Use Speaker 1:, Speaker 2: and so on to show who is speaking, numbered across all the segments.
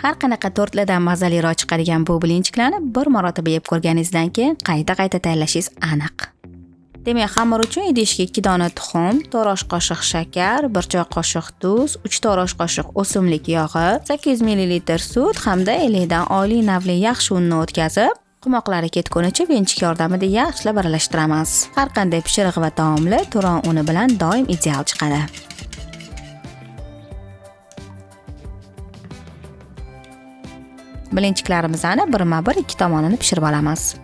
Speaker 1: Har qanaqa tortlardan mazaliroq chiqadigan bu blinchiklarni bir marotaba yeb ko'rganingizdan keyin qayta tayyorlashingiz aniq. Demak, xamir uchun idishga 2 dona tuxum, 4 osh qoshiq shakar, 1 choy qoshiq tuz, 3 osh qoshiq o'simlik yog'i, 800 ml sut hamda 50 dan oliy navli yaxshi unni o'tkazib, qumoqlari ketgunicha venchik yordamida yaxshilab aralashtiramiz. Har qanday pishiriq va taomli turon uni bilan doim ideal chiqadi. Blinchiklarimizni birma-bir ikki tomonini pishirib olamiz.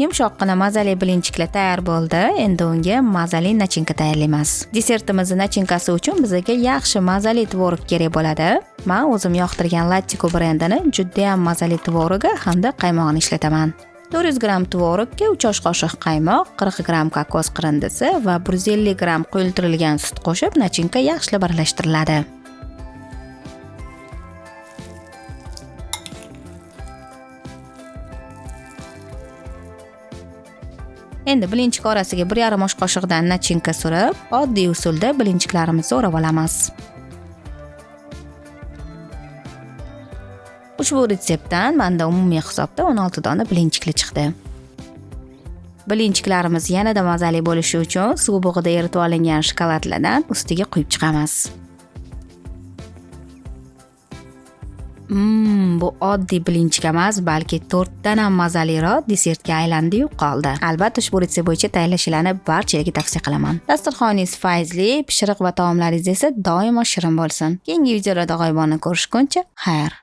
Speaker 1: Yumshoqqina mazali blinchiklar tayyor bo'ldi. Endi unga mazali nachinka tayyorlaymiz. Desertimiz nachinkasi uchun bizga yaxshi mazali tvorog kerak bo'ladi. Men o'zim yoqtirgan Lattico brendini juda ham mazali tvorogi hamda qaymog'ini ishlataman. 400 gram tvorogga 3 osh qoshiq qaymoq, 40 gram kokos qirindisi va 150 gram quyultirilgan sut qo'shib nachinka yaxshilab aralashtiriladi. Endi blinchik orasiga 1,5 osh qoshiqdan nachinka surib, oddiy usulda blinchiklarimizni o'rab olamiz. Ushbu retseptdan menda umumiy hisobda 16 dona blinchikli chiqdi. Blinchiklarimiz yanada mazali bo'lishi uchun suv bug'ida eritib olingan shokoladlardan ustiga quyib chiqamiz. Bu oddiy blinchik emas, balki 4 dan ham mazaliroq desertga aylandi-yu qoldi. Albatta ushbu retsept bo'yicha tayyorlashlarni barchaga tavsiya qilaman. Dasturxoningiz fayzli, pishiriq va taomlaringiz esa doimo shirin bo'lsin. Keyingi videolarda g'oyibona ko'rishguncha, xayr.